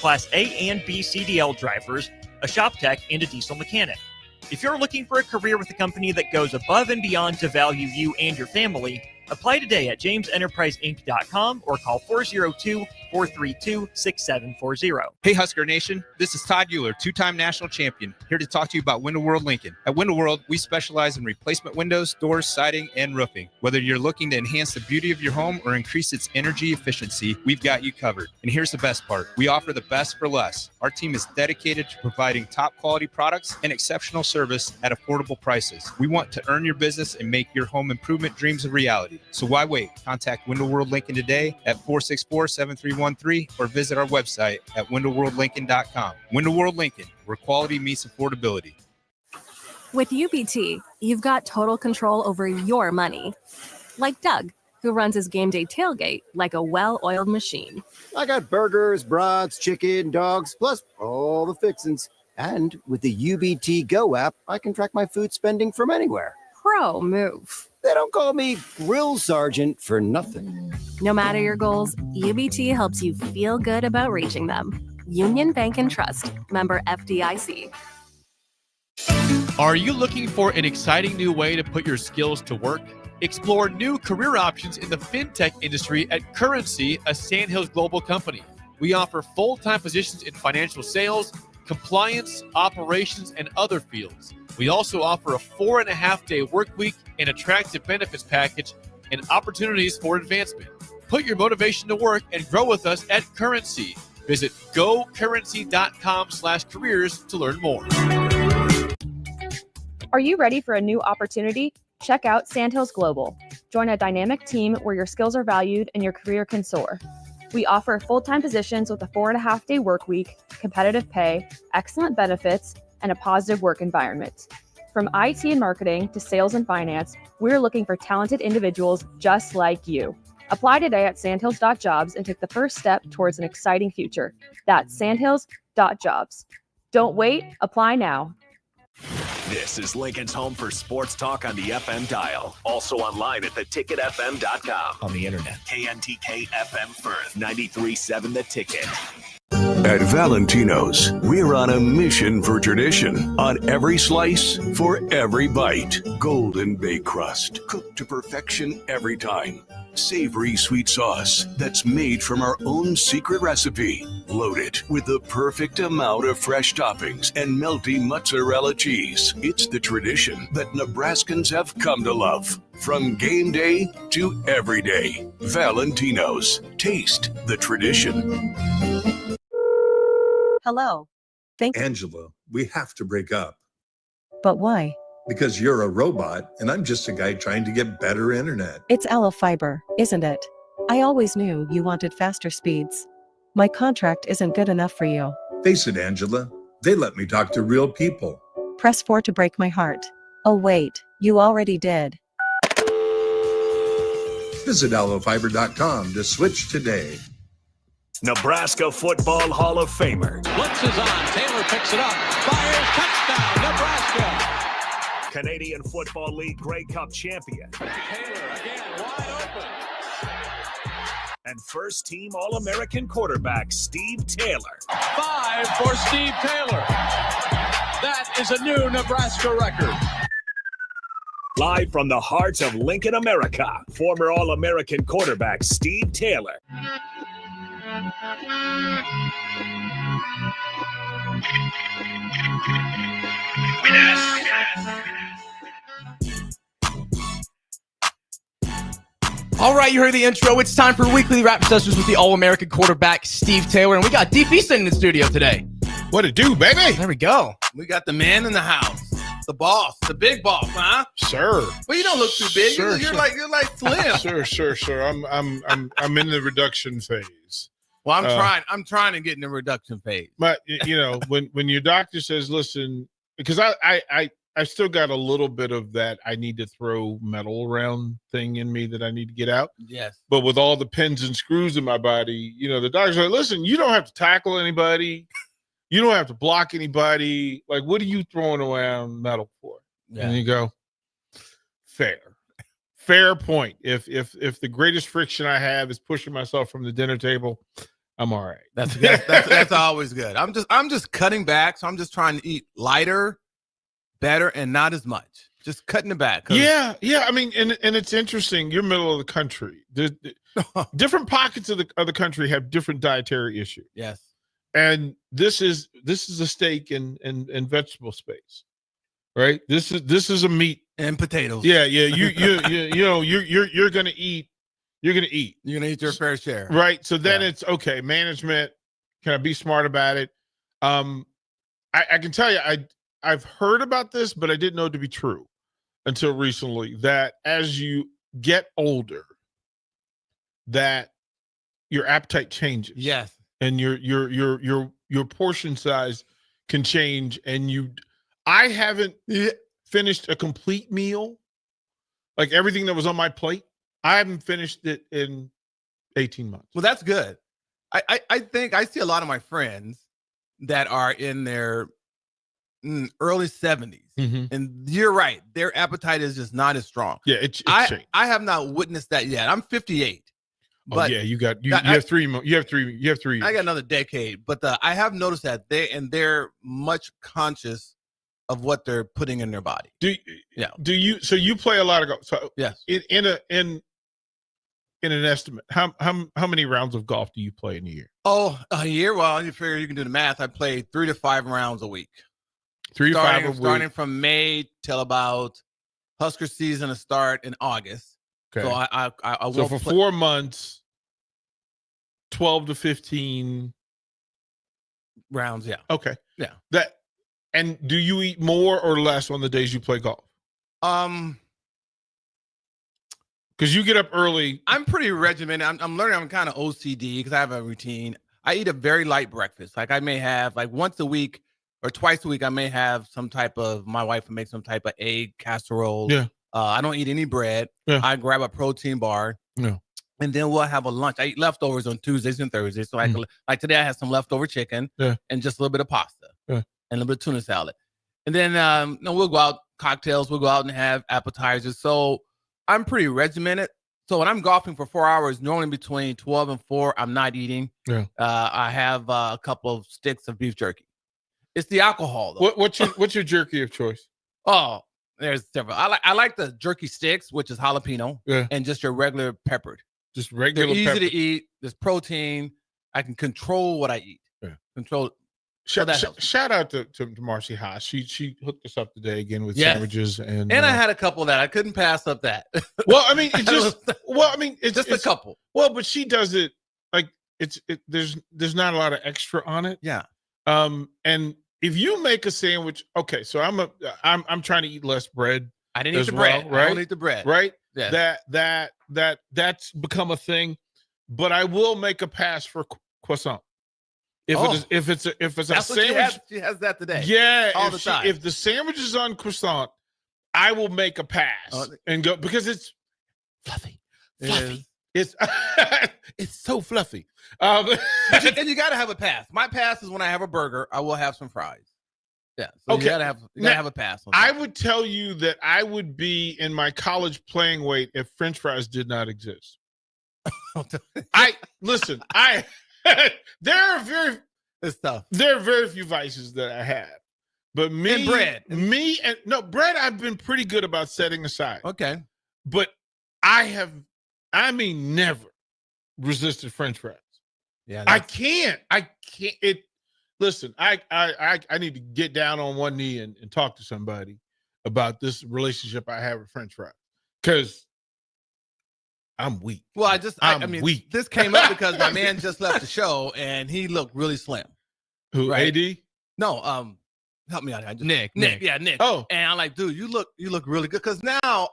Class A and B CDL drivers, a shop tech, and a diesel mechanic. If you're looking for a career with a company that goes above and beyond to value you and your family, apply today at jamesenterpriseinc.com or call 402-432-6740. Hey Husker Nation, this is Todd Euler, two-time national champion, here to talk to you about Window World Lincoln. At Window World, we specialize in replacement windows, doors, siding, and roofing. Whether you're looking to enhance the beauty of your home or increase its energy efficiency, we've got you covered. And here's the best part. We offer the best for less. Our team is dedicated to providing top quality products and exceptional service at affordable prices. We want to earn your business and make your home improvement dreams a reality. So why wait? Contact Window World Lincoln today at 464-7313 or visit our website at windowworldlincoln.com. Window World Lincoln, where quality meets affordability. With UBT, you've got total control over your money. Like Doug, who runs his game day tailgate like a well-oiled machine. I got burgers, brats, chicken, dogs, plus all the fixins'. And with the UBT Go app, I can track my food spending from anywhere. Pro move. They don't call me Grill Sergeant for nothing. No matter your goals, UBT helps you feel good about reaching them. Union Bank and Trust. Member FDIC. Are you looking for an exciting new way to put your skills to work? Explore new career options in the fintech industry at Currency, a Sandhills Global company. We offer full-time positions in financial sales, compliance, operations, and other fields. We also offer a 4.5-day work week, an attractive benefits package, and opportunities for advancement. Put your motivation to work and grow with us at Currency. Visit gocurrency.com/careers to learn more. Are you ready for a new opportunity? Check out Sandhills Global. Join a dynamic team where your skills are valued and your career can soar. We offer full-time positions with a 4.5-day work week, competitive pay, excellent benefits, and a positive work environment. From IT and marketing to sales and finance, we're looking for talented individuals just like you. Apply today at sandhills.jobs and take the first step towards an exciting future. That's sandhills.jobs. Don't wait, apply now. This is Lincoln's home for sports talk on the FM dial. Also online at theticketfm.com. On the internet. KNTK FM Firth, 93.7 The Ticket. At Valentino's, we're on a mission for tradition. On every slice, for every bite. Golden baked crust, cooked to perfection every time. Savory sweet sauce that's made from our own secret recipe. Loaded with the perfect amount of fresh toppings and melty mozzarella cheese. It's the tradition that Nebraskans have come to love. From game day to every day. Valentino's. Taste the tradition. Hello. Angela, we have to break up. But why? Because you're a robot and I'm just a guy trying to get better internet. It's Aloe Fiber, isn't it? I always knew you wanted faster speeds. My contract isn't good enough for you. Face it, Angela. They let me talk to real people. Press 4 to break my heart. Oh wait, you already did. Visit aloefiber.com to switch today. Nebraska Football Hall of Famer. Blitz is on. Taylor picks it up. Fires. Touchdown, Nebraska. Canadian Football League Grey Cup champion. Taylor again, wide open. And first-team All-American quarterback Steve Taylor. 5 for Steve Taylor. That is a new Nebraska record. Live from the heart of Lincoln, America, former All-American quarterback Steve Taylor. All right, you heard the intro. It's time for weekly rap sessions with the All-American quarterback, Steve Taylor. And we got DP sitting in the studio today. What it do, baby? There we go. We got the man in the house. The boss. The big boss, huh? Sure. Well, you don't look too big. Sure, you're like slim. Sure. I'm in the reduction phase. Well, I'm trying to get in the reduction phase. But you know, when your doctor says, listen, because I still got a little bit of that I need to throw metal around thing in me that I need to get out. Yes. But with all the pins and screws in my body, you know, the doctor's like, listen, you don't have to tackle anybody. You don't have to block anybody. Like, what are you throwing around metal for? Yeah. And you go, fair point. If the greatest friction I have is pushing myself from the dinner table, I'm all right. That's always good. I'm just cutting back, so I'm just trying to eat lighter, better, and not as much. Just cutting it back. Yeah. I mean, and it's interesting. You're middle of the country. Different pockets of the country have different dietary issues. Yes. And this is a steak and vegetable space, right? This is a meat and potatoes. Yeah. You're gonna eat. You're gonna eat. You're gonna eat your fair share, right? So then it's okay. Management, can I be smart about it? I can tell you, I've heard about this, but I didn't know it to be true until recently. That as you get older, that your appetite changes. Yes. And your portion size can change. And I haven't finished a complete meal, like everything that was on my plate. I haven't finished it in 18 months. Well, that's good. I think I see a lot of my friends that are in their early 70s. And you're right. Their appetite is just not as strong. Yeah, it's I have not witnessed that yet. I'm 58. But you have three. You have three. I got another decade, but I have noticed that they're much conscious of what they're putting in their body. Do you? So you play a lot of golf. So yes. In an estimate, how many rounds of golf do you play in a year? Oh, a year? Well, you figure you can do the math. I play 3 to 5 rounds a week. 3 to 5 a week. Starting from May till about Husker season to start in August. Okay. So I will so for 4 months, 12 to 15 rounds. Yeah. Okay. Yeah. And do you eat more or less on the days you play golf? Because you get up early. I'm pretty regimented. I'm learning. I'm kind of OCD because I have a routine. I eat a very light breakfast. Like I may have like once a week or twice a week. I may have some type of. My wife will make some type of egg casserole. Yeah. I don't eat any bread. Yeah. I grab a protein bar. Yeah. And then we'll have a lunch. I eat leftovers on Tuesdays and Thursdays. So like today I had some leftover chicken and just a little bit of pasta and a little bit of tuna salad. And then we'll go out, cocktails. We'll go out and have appetizers. So I'm pretty regimented. So when I'm golfing for 4 hours, normally between 12 and 4, I'm not eating. Yeah. I have a couple of sticks of beef jerky. It's the alcohol, though. What's your jerky of choice? Oh, there's several. I like the jerky sticks, which is jalapeno, and just your regular peppered. Just regular. They're easy pepper. to eat. There's protein. I can control what I eat. Yeah. Control. Shout out to Marcy Haas. She hooked us up today again with sandwiches and I had a couple that I couldn't pass up that. Well, I mean, it's just a couple. Well, but she does it like there's not a lot of extra on it. Yeah. And if you make a sandwich, okay, so I'm trying to eat less bread. I didn't eat the bread. Right? I don't eat the bread. Right? Yeah. That's become a thing. But I will make a pass for croissant. If it's a sandwich, she has that today. Yeah, all the time. If the sandwich is on croissant, I will make a pass and go because it's fluffy. It's it's so fluffy. And you gotta have a pass. My pass is when I have a burger, I will have some fries. Yeah. So okay. You gotta have a pass. I would tell you that I would be in my college playing weight if French fries did not exist. There are very few vices that I have. But bread, I've been pretty good about setting aside. Okay. But never resisted French fries. Yeah. I can't. Listen, I need to get down on one knee and talk to somebody about this relationship I have with French fries. Because I'm weak. Well, I'm weak. This came up because my man just left the show and he looked really slim. Who, right? AD? No, help me out here. Nick. Yeah, Nick. Oh. And I'm like, dude, you look really good. Because now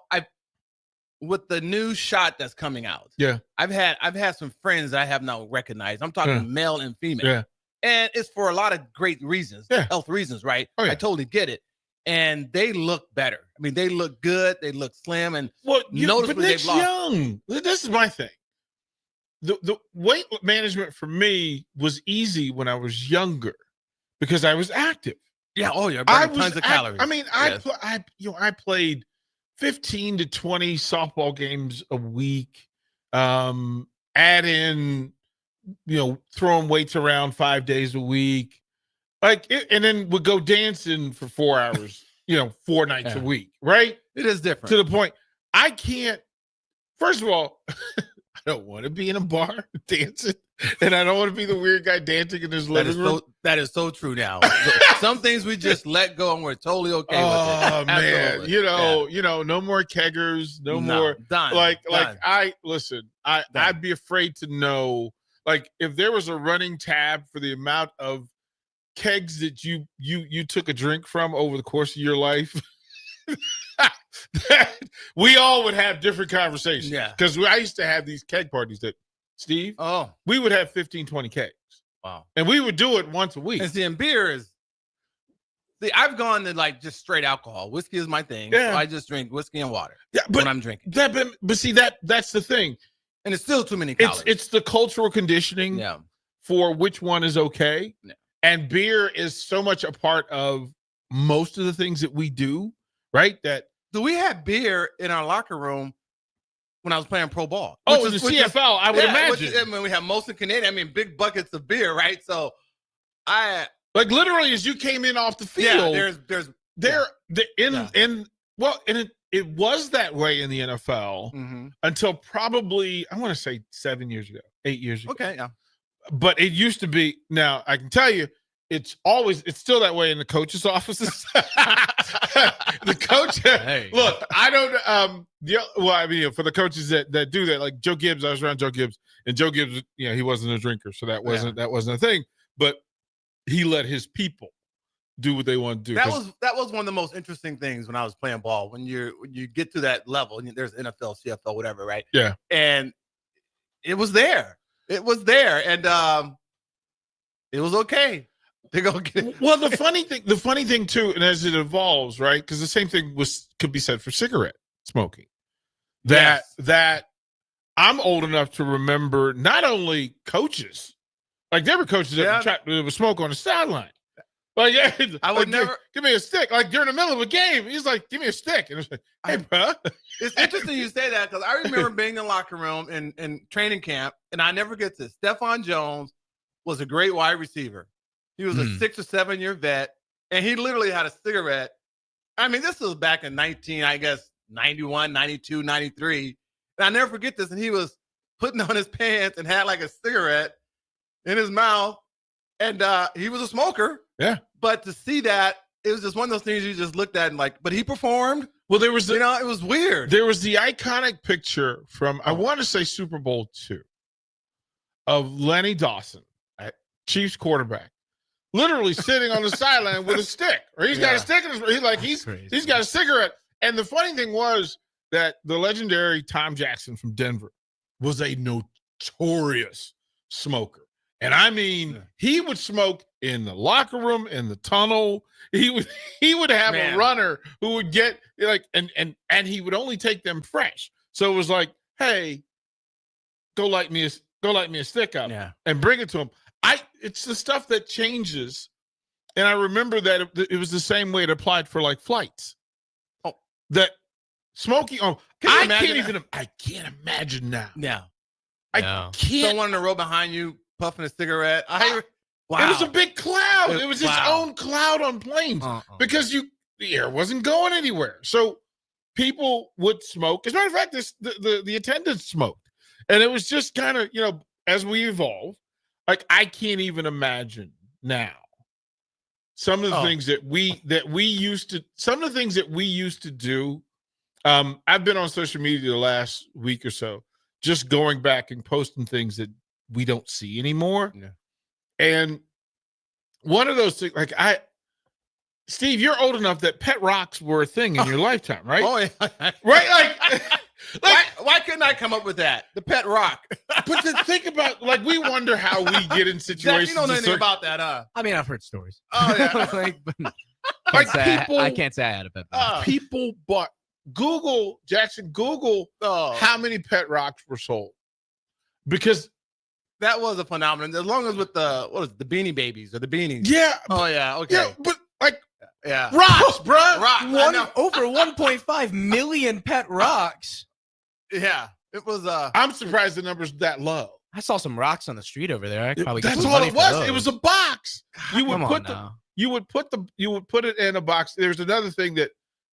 with the new shot that's coming out, I've had some friends I have not recognized. I'm talking male and female. Yeah. And it's for a lot of great reasons, health reasons, right? Oh, yeah. I totally get it. And they look better. I mean, they look good. They look slim. And noticeably they've lost. Young. This is my thing. The weight management for me was easy when I was younger because I was active. Yeah. Oh, yeah. Tons of calories. I played 15 to 20 softball games a week. Add in throwing weights around 5 days a week, and then would go dancing for 4 hours, 4 nights a week, right? It is different. To the point, I can't. First of all, I don't want to be in a bar dancing, and I don't want to be the weird guy dancing in his living room. That is so true now. Some things we just let go and we're totally okay with it. Oh man, no more keggers, no more. Done. I'd be afraid to know, if there was a running tab for the amount of kegs that you took a drink from over the course of your life. We all would have different conversations. Yeah. Because I used to have these keg parties that, Steve, we would have 15, 20 kegs. Wow. And we would do it once a week. And see, and beer is, I've gone to just straight alcohol. Whiskey is my thing. Yeah. So I just drink whiskey and water when I'm drinking. But see, that's the thing. And it's still too many calories. It's the cultural conditioning for which one is okay. Yeah. And beer is so much a part of most of the things that we do, right? Do we have beer in our locker room when I was playing pro ball? Oh, in the CFL, I would imagine. We have most in Canadian. Big buckets of beer, right? So literally as you came in off the field. It was that way in the NFL until probably, I want to say 7 years ago, 8 years ago. Okay, yeah. But it used to be. Now I can tell you, it's still that way in the coach's offices. The coach, look, I don't. For the coaches that do that, like Joe Gibbs, I was around Joe Gibbs, and Joe Gibbs, he wasn't a drinker, so that wasn't a thing. But he let his people do what they want to do. That was one of the most interesting things when I was playing ball. When you get to that level, and there's NFL, CFL, whatever, right? Yeah, and it was there. It was there, and it was okay. Well, the funny thing too, and as it evolves, right? Because the same thing could be said for cigarette smoking. That I'm old enough to remember not only coaches, there were coaches that would smoke on the sideline. I would never give me a stick. During the middle of a game, he's like, "Give me a stick," and it's like, "Hey, bro." It's interesting you say that because I remember being in the locker room in training camp, and I never forget this. Stephon Jones was a great wide receiver. He was a 6 or 7 year vet, and he literally had a cigarette. I mean, this was back in 91, 92, 93. And I never forget this. And he was putting on his pants and had a cigarette in his mouth. And he was a smoker. Yeah. But to see that, it was just one of those things you just looked at and but he performed. Well, there was, it was weird. There was the iconic picture from, I want to say Super Bowl II, of Lenny Dawson, Chiefs quarterback, literally sitting on the sideline with a stick, or he's got a stick in his, he's got a cigarette. And the funny thing was that the legendary Tom Jackson from Denver was a notorious smoker. And I mean, he would smoke in the locker room, in the tunnel. He would have a runner who would get and he would only take them fresh. So it was like, hey, go light me a stick up and bring it to him. It's the stuff that changes. And I remember that it was the same way it applied for flights. Oh, that smoking. Oh, I can't imagine now. Yeah. I can't. Someone in the row behind you puffing a cigarette. It was a big cloud. It was its own cloud on planes because the air wasn't going anywhere. So people would smoke. As a matter of fact, the attendants smoked. And it was just kind of, as we evolve, I can't even imagine now some of the things that we used to do. I've been on social media the last week or so, just going back and posting things that we don't see anymore. Yeah. And one of those things, Steve, you're old enough that pet rocks were a thing in your lifetime, right? Oh, yeah. Right? Why couldn't I come up with that? The pet rock. But to think about, we wonder how we get in situations. Zach, you don't know anything about that, huh? I mean, I've heard stories. Oh, yeah. I can't say I had a pet rock. People bought Google how many pet rocks were sold. Because that was a phenomenon. As long as with the Beanie Babies or the beanies. Yeah. Oh, yeah. Okay. Yeah, but rocks, bro. Over 1.5 million pet rocks. Yeah. It was I'm surprised the number's that low. I saw some rocks on the street over there. I could probably get That's some all money it for was. those. It was a box. You would come on put now. you would put it in a box. There's another thing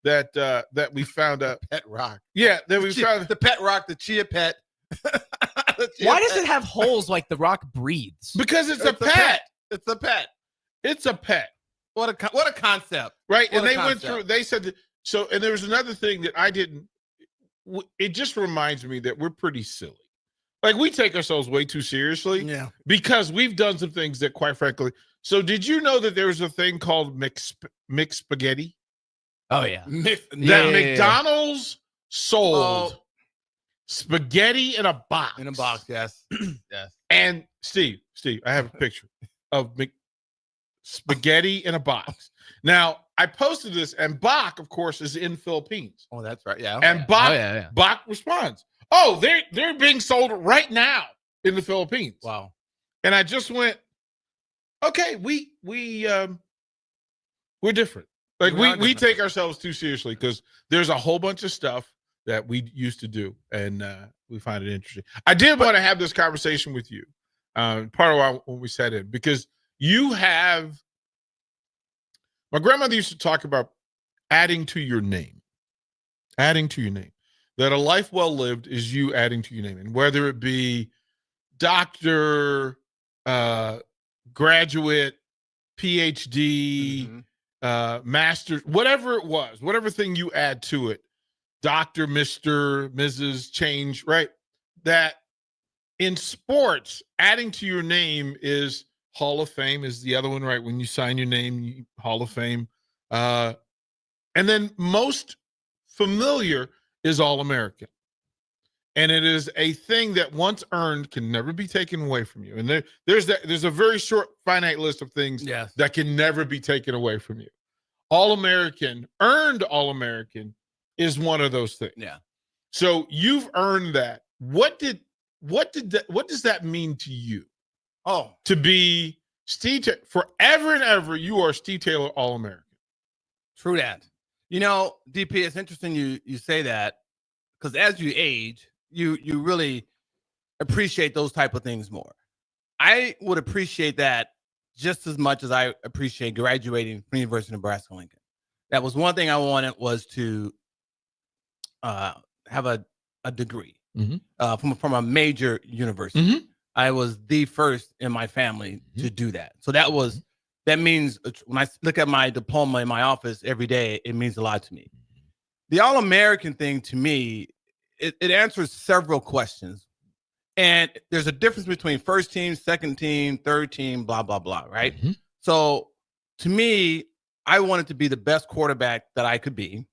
that we found out. Pet rock. Yeah, that we found. The pet rock, the chia pet. Why does it have holes like the rock breathes? Because it's a pet. It's a pet. It's a pet. What a concept. Right. What And a they went concept. through, they said that, so, and there was another thing that I didn't, it just reminds me that we're pretty silly. Like we take ourselves way too seriously. Yeah. Because we've done some things that quite frankly. So did you know that there was a thing called mixed spaghetti? Oh yeah. That McDonald's sold spaghetti in a box. In a box, yes. Yes. And Steve, I have a picture of spaghetti in a box. Now, I posted this, and Bach, of course, is in Philippines. Oh, that's right. Yeah. And Bach responds, "Oh, they're being sold right now in the Philippines." Wow. And I just went, "Okay, we're different. Like we take ourselves too seriously because there's a whole bunch of stuff that we used to do, and we find it interesting." I did want to have this conversation with you. Part of why when we sat in, because you have. My grandmother used to talk about adding to your name. Adding to your name. That a life well lived is you adding to your name. And whether it be doctor, graduate, PhD, master, whatever it was, whatever thing you add to it, doctor, Mr., Mrs., change, right? That in sports, adding to your name is Hall of Fame is the other one, right? When you sign your name, Hall of Fame. And then most familiar is All-American. And it is a thing that once earned can never be taken away from you. And there's a very short, finite list of things that can never be taken away from you. All-American, earned All-American is one of those things. Yeah. So you've earned that. What does that mean to you? Oh, to be Steve forever and ever, you are Steve Taylor All-American. True that. You know, DP, it's interesting you say that because as you age, you really appreciate those type of things more. I would appreciate that just as much as I appreciate graduating from University of Nebraska-Lincoln. That was one thing I wanted was to have a degree from a major university. I was the first in my family to do that. So that means when I look at my diploma in my office every day, it means a lot to me. The All-American thing to me, it answers several questions. And there's a difference between first team, second team, third team, blah, blah, blah, right? So to me, I wanted to be the best quarterback that I could be.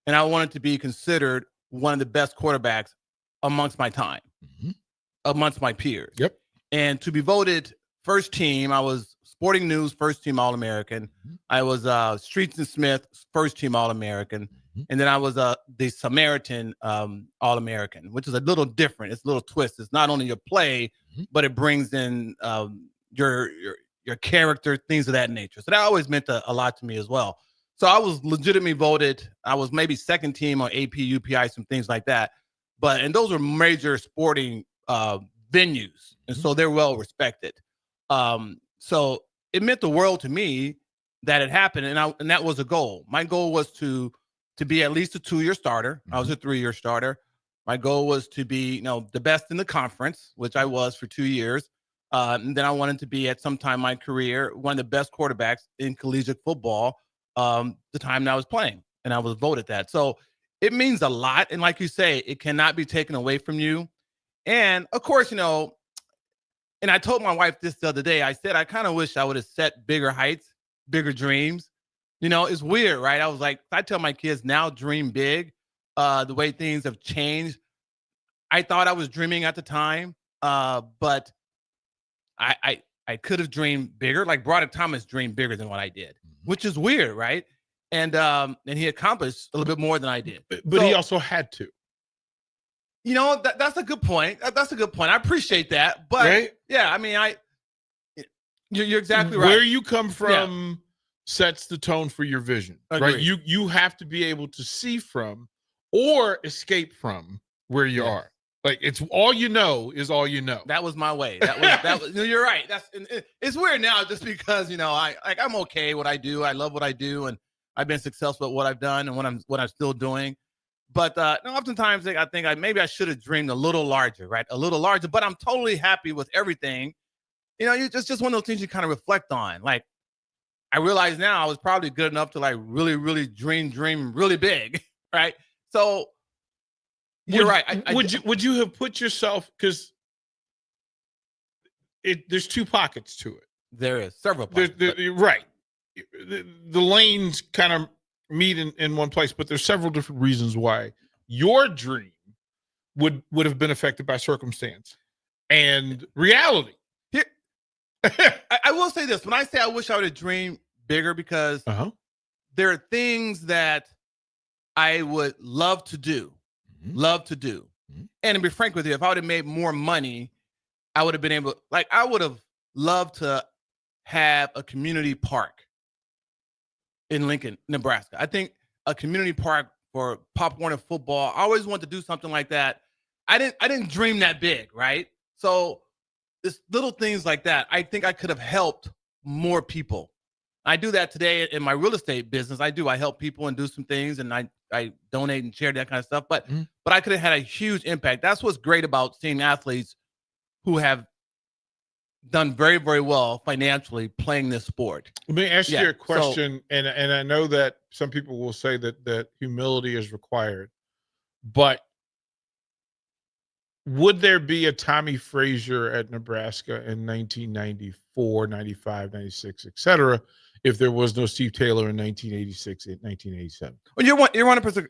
And I wanted to be considered one of the best quarterbacks amongst my time. Amongst my peers. Yep. And to be voted first team, I was Sporting News first team All-American. I was Streets and Smith first team All-American. And then I was the Samaritan All-American, which is a little different. It's a little twist. It's not only your play, but it brings in your character, things of that nature. So that always meant a lot to me as well. So I was legitimately voted. I was maybe second team on AP, UPI, some things like that. And those were major sporting venues, and so they're well respected. So it meant the world to me that it happened, and that was a goal. My goal was to be at least a 2-year starter. I was a 3-year starter. My goal was to be, the best in the conference, which I was for 2 years. And then I wanted to be at some time in my career one of the best quarterbacks in collegiate football. The time that I was playing, and I was voted that. So it means a lot, and like you say, it cannot be taken away from you. And of course, and I told my wife this the other day, I said, I kind of wish I would have set bigger heights, bigger dreams. It's weird, right? I was like, I tell my kids now, dream big. The way things have changed. I thought I was dreaming at the time, but I could have dreamed bigger. Like Broderick Thomas dreamed bigger than what I did, which is weird, right? And he accomplished a little bit more than I did. But he also had to. That's a good point. That's a good point. I appreciate that. But yeah, I mean, you're exactly right. Where you come from sets the tone for your vision, right? You have to be able to see from or escape from where you are. Like, it's all you know is all you know. That was my way. That was. No, you're right. It's weird now just because I'm okay what I do. I love what I do, and I've been successful at what I've done and what I'm still doing. But oftentimes I think maybe I should have dreamed a little larger, right? A little larger. But I'm totally happy with everything. It's just one of those things you kind of reflect on. Like, I realize now I was probably good enough to like really, really dream really big, right? So you're right. Would you have put yourself, because there's two pockets to it. There is several pockets. Right. The lanes kind of meet in one place, but there's several different reasons why your dream would have been affected by circumstance and reality. I will say this. When I say I wish I would have dreamed bigger, because there are things that I would love to do. And to be frank with you, if I would have made more money, I would have been able, I would have loved to have a community park in Lincoln, Nebraska. I think a community park for Pop Warner football. I always wanted to do something like that. I didn't dream that big, right? So it's little things like that. I think I could have helped more people. I do that today in my real estate business. I help people and do some things, and I donate and share that kind of stuff. But I could have had a huge impact. That's what's great about seeing athletes who have done very, very well financially playing this sport. Let me ask you a question, and I know that some people will say that humility is required, but would there be a Tommy Frazier at Nebraska in 1994, 95, 96, et cetera, if there was no Steve Taylor in 1986, 1987? Well, you're 100%.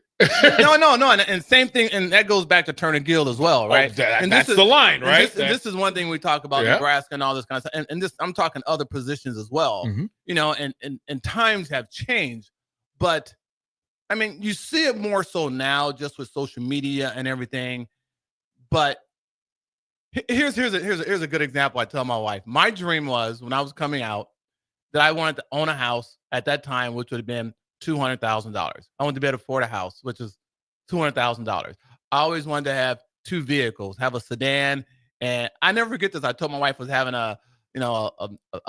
No, and same thing, and that goes back to Turner Gill as well, right? And that's the line, right? This is one thing we talk about Nebraska and all this kind of stuff, and this I'm talking other positions as well. And times have changed, but I mean, you see it more so now, just with social media and everything. But here's a good example. I tell my wife, my dream was, when I was coming out, that I wanted to own a house at that time, which would have been $200,000. I wanted to be able to afford a house, which is $200,000. I always wanted to have two vehicles, have a sedan, and I never forget this. I told my wife I was having a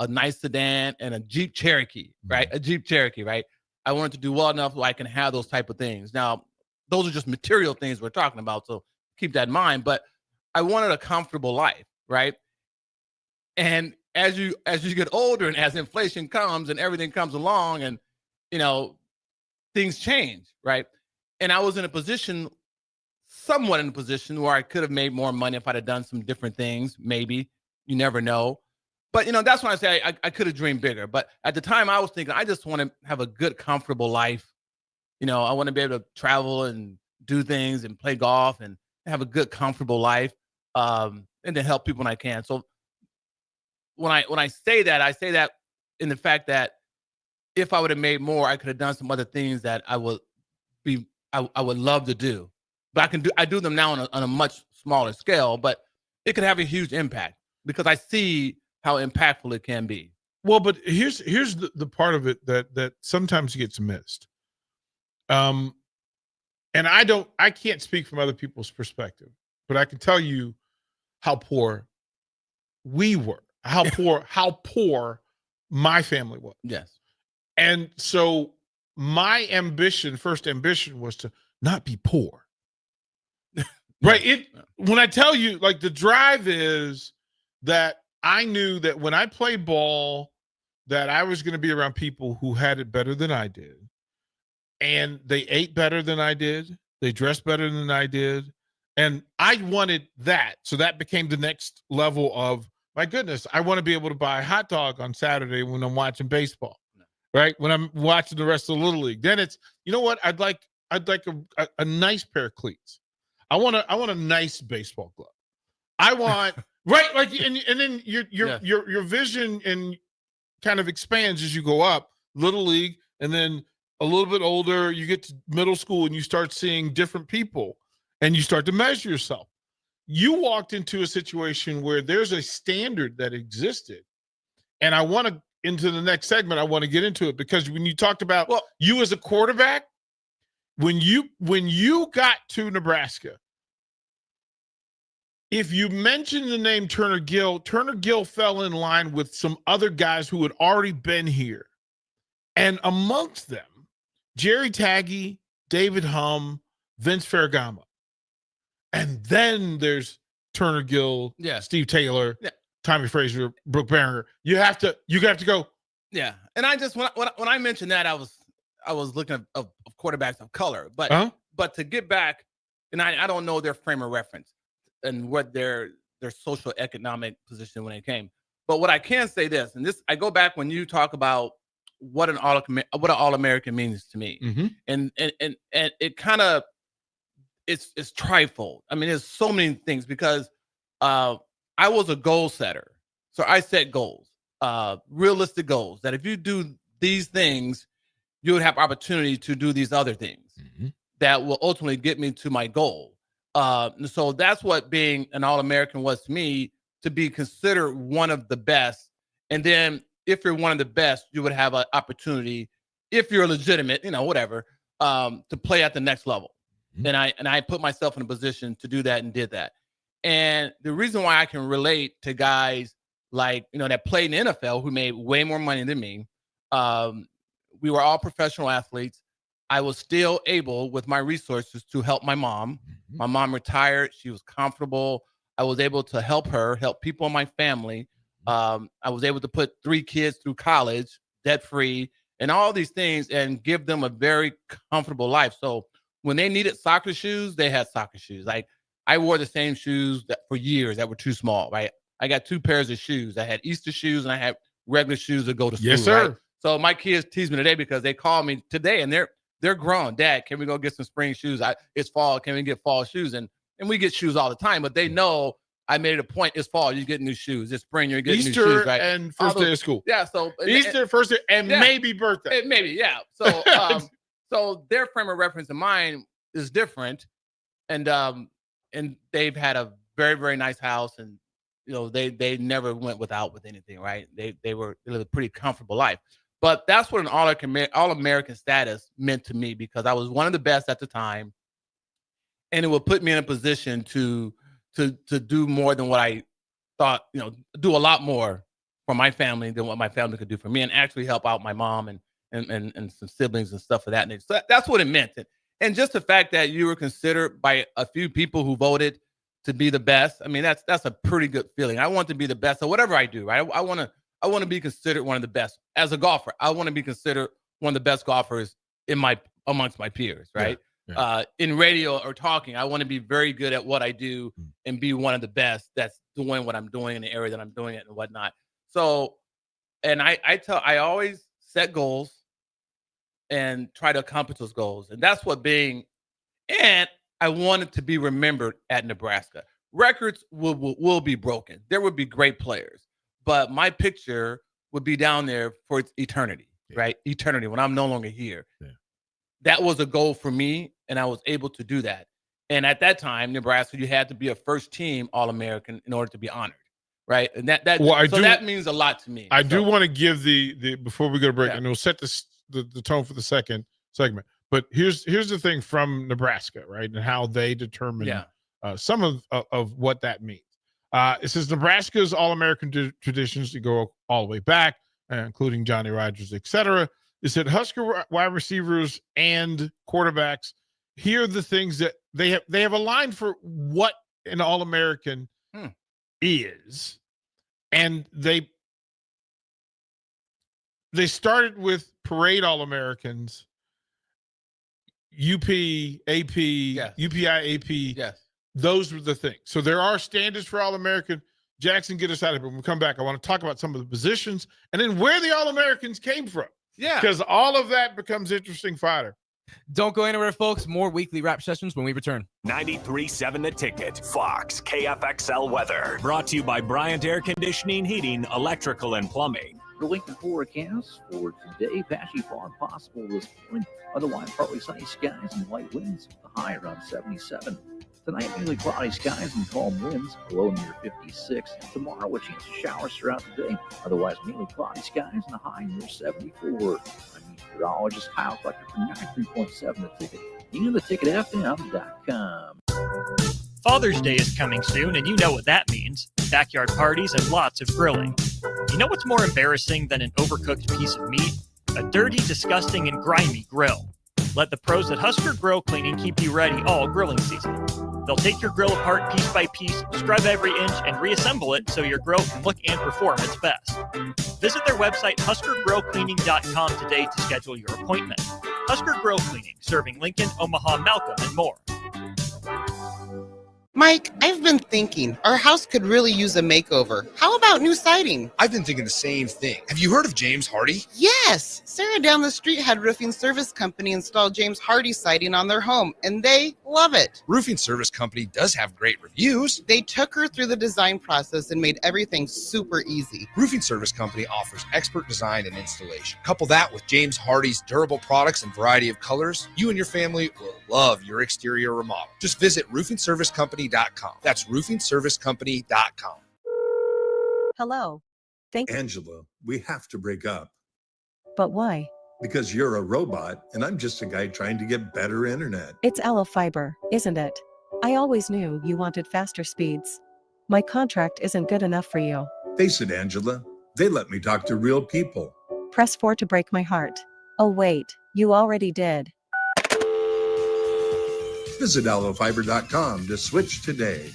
nice sedan and a Jeep Cherokee, right? A Jeep Cherokee, right? I wanted to do well enough so I can have those type of things. Now, those are just material things we're talking about, so keep that in mind. But I wanted a comfortable life, right? And as you get older, and as inflation comes and everything comes along, and things change, right? And I was somewhat in a position where I could have made more money if I'd have done some different things. Maybe, you never know. But that's why I say I could have dreamed bigger. But at the time, I was thinking I just want to have a good, comfortable life. I want to be able to travel and do things and play golf and have a good, comfortable life, and to help people when I can. So when I say that, I say that in the fact that if I would have made more, I could have done some other things that I would love to do. But I do them now on a much smaller scale, but it could have a huge impact because I see how impactful it can be. Well, but here's the part of it that sometimes gets missed. And I can't speak from other people's perspective, but I can tell you how poor we were, how poor my family was. Yes. And so my first ambition was to not be poor. Right. When I tell you, like, the drive is that I knew that when I played ball, that I was going to be around people who had it better than I did. And they ate better than I did. They dressed better than I did. And I wanted that. So that became the next level of, my goodness, I want to be able to buy a hot dog on Saturday when I'm watching baseball, right? When I'm watching the rest of the Little League. Then it's, you know what? I'd like a nice pair of cleats. I want a nice baseball glove. I want, right? Like, and then your vision and kind of expands as you go up, Little League, and then a little bit older, you get to middle school and you start seeing different people and you start to measure yourself. You walked into a situation where there's a standard that existed. And I want to, into the next segment, I want to get into it because when you talked about you as a quarterback, when you got to Nebraska, if you mention the name Turner Gill fell in line with some other guys who had already been here. And amongst them, Jerry Taggy, David Hum, Vince Ferragamo. And then there's Turner Gill, Steve Taylor, Tommy Frazier, Brooke Behringer. You have to go. Yeah. And I just, when I mentioned that, I was looking at quarterbacks of color. But to get back, and I don't know their frame of reference and what their social economic position when it came. But what I can say this, and this, I go back when you talk about what an All-American means to me. Mm-hmm. And it kind of, it's trifold. I mean, there's so many things because I was a goal setter. So I set goals, realistic goals, that if you do these things, you would have opportunity to do these other things that will ultimately get me to my goal. So that's what being an All-American was to me, to be considered one of the best. And then if you're one of the best, you would have an opportunity, if you're legitimate, whatever, to play at the next level. And I put myself in a position to do that and did that. And the reason why I can relate to guys like, that played in the NFL who made way more money than me. We were all professional athletes. I was still able, with my resources, to help my mom. My mom retired. She was comfortable. I was able to help her, help people in my family. I was able to put 3 kids through college, debt-free, and all these things, and give them a very comfortable life. So when they needed soccer shoes, they had soccer shoes. Like, I wore the same shoes for years that were too small, right? I got 2 pairs of shoes. I had Easter shoes and I had regular shoes to go to school. Yes, sir. Right? So my kids tease me today because they call me today and they're grown. Dad, can we go get some spring shoes? It's fall. Can we get fall shoes? And we get shoes all the time, but they know I made it a point. It's fall. You get new shoes. It's spring. You're getting Easter new shoes, right? and first day of school. Yeah. So Easter, first day, and maybe birthday. Maybe, yeah. So so their frame of reference and mine is different. And they've had a very, very nice house, and they never went without with anything, right? They lived a pretty comfortable life. But that's what an All-American status meant to me, because I was one of the best at the time, and it would put me in a position to do more than what I thought, do a lot more for my family than what my family could do for me, and actually help out my mom and some siblings and stuff of that nature. So that's what it meant. And just the fact that you were considered by a few people who voted to be the best, I mean, that's a pretty good feeling. I want to be the best. So whatever I do, right? I want to be considered one of the best as a golfer. I want to be considered one of the best golfers amongst my peers, right? Yeah. In radio or talking, I want to be very good at what I do and be one of the best that's doing what I'm doing in the area that I'm doing it and whatnot. So, and I always set goals and try to accomplish those goals. And that's what and I wanted to be remembered at Nebraska. Records will be broken. There would be great players, but my picture would be down there for eternity, right? Eternity, when I'm no longer here. Yeah. That was a goal for me, and I was able to do that. And at that time, Nebraska, you had to be a first-team All-American in order to be honored, right? And that means a lot to me. I do want to give the before we go to break, and we'll set the tone for the second segment. But here's the thing from Nebraska, right, and how they determine some of what that means. It says Nebraska's All-American traditions to go all the way back, including Johnny Rodgers, etc. It said Husker wide receivers and quarterbacks. Here are the things that they have aligned for what an All-American is, and they started with parade All-Americans, UP, AP, UPI, AP. Yes. Those were the things. So there are standards for All-American. Jackson, get us out of here. When we come back, I want to talk about some of the positions and then where the All-Americans came from. Yeah. Because all of that becomes interesting fodder. Don't go anywhere, folks. More weekly rap sessions when we return. 93.7 The Ticket, Fox, KFXL weather. Brought to you by Bryant Air Conditioning, Heating, Electrical, and Plumbing. The Lincoln forecast for today, patchy fog possible this morning. Otherwise, partly sunny skies and light winds. The high around 77. Tonight, mainly cloudy skies and calm winds, low near 56. Tomorrow, a chance of showers throughout the day. Otherwise, mainly cloudy skies and a high near 74. I'm meteorologist Kyle Fletcher from 93.7 The Ticket and theticketfm.com. Father's Day is coming soon, and you know what that means. Backyard parties and lots of grilling. You know what's more embarrassing than an overcooked piece of meat? A dirty, disgusting, and grimy grill. Let the pros at Husker Grill Cleaning keep you ready all grilling season. They'll take your grill apart piece by piece, scrub every inch, and reassemble it so your grill can look and perform its best. Visit their website, huskergrillcleaning.com today to schedule your appointment. Husker Grill Cleaning, serving Lincoln, Omaha, Malcolm, and more. Mike, I've been thinking our house could really use a makeover. How about new siding? I've been thinking the same thing. Have you heard of James Hardy? Yes! Sarah down the street had Roofing Service Company install James Hardy siding on their home, and they love it. Roofing Service Company does have great reviews. They took her through the design process and made everything super easy. Roofing Service Company offers expert design and installation. Couple that with James Hardy's durable products and variety of colors, you and your family will love your exterior remodel. Just visit roofingservicecompany.com. That's roofingservicecompany.com. Hello. Angela, we have to break up But why? because you're a robot and I'm just a guy trying to get better internet. It's Ella Fiber, isn't it? I always knew you wanted faster speeds. My contract isn't good enough for you. Face it, Angela, they let me talk to real people. Press 4 to break my heart. Oh wait, you already did. Visit allofiber.com to switch today.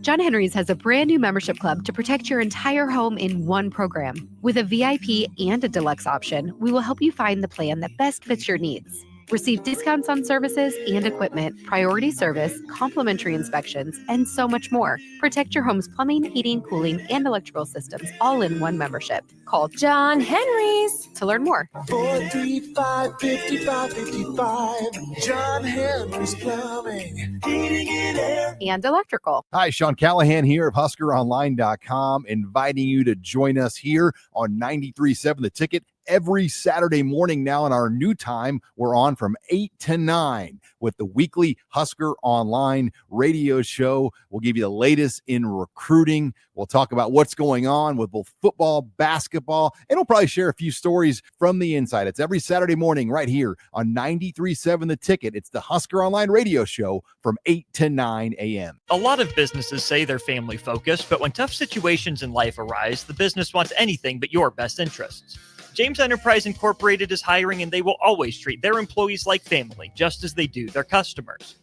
John Henry's has a brand new membership club to protect your entire home in one program. With a VIP and a deluxe option, we will help you find the plan that best fits your needs. Receive discounts on services and equipment, priority service, complimentary inspections, and so much more. Protect your home's plumbing, heating, cooling, and electrical systems all in one membership. Call John Henry's to learn more. 435-5555. John Henry's Plumbing, Heating and Air. And electrical. Hi, Sean Callahan here of HuskerOnline.com, inviting you to join us here on 93.7 The Ticket. Every Saturday morning now in our new time, we're on from 8 to 9 with the weekly Husker Online radio show. We'll give you the latest in recruiting. We'll talk about what's going on with both football, basketball, and we'll probably share a few stories from the inside. It's every Saturday morning right here on 93.7 The Ticket. It's the Husker Online radio show from 8 to 9 a.m. A lot of businesses say they're family focused, but when tough situations in life arise, the business wants anything but your best interests. James Enterprise Incorporated is hiring, and they will always treat their employees like family, just as they do their customers.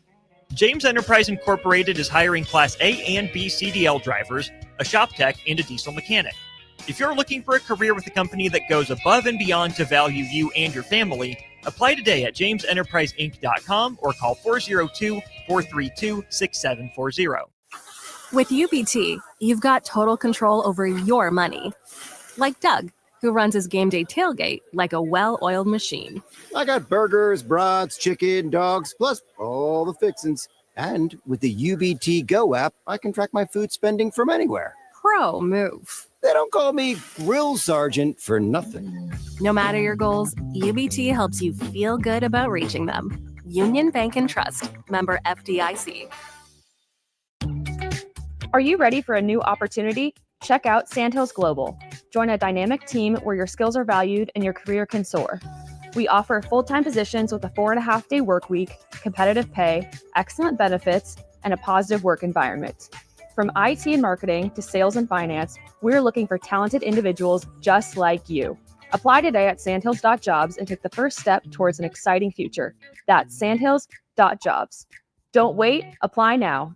James Enterprise Incorporated is hiring Class A and B CDL drivers, a shop tech, and a diesel mechanic. If you're looking for a career with a company that goes above and beyond to value you and your family, apply today at jamesenterpriseinc.com or call 402-432-6740. With UBT, you've got total control over your money. Like Doug, who runs his game day tailgate like a well-oiled machine. I got burgers, brats, chicken, dogs, plus all the fixins. And with the UBT Go app, I can track my food spending from anywhere. Pro move. They don't call me Grill Sergeant for nothing. No matter your goals, UBT helps you feel good about reaching them. Union Bank and Trust, member FDIC. Are you ready for a new opportunity? Check out Sandhills Global. Join a dynamic team where your skills are valued and your career can soar. We offer full-time positions with a 4.5-day work week, competitive pay, excellent benefits, and a positive work environment. From IT and marketing to sales and finance, we're looking for talented individuals just like you. Apply today at sandhills.jobs and take the first step towards an exciting future. That's sandhills.jobs. Don't wait, apply now.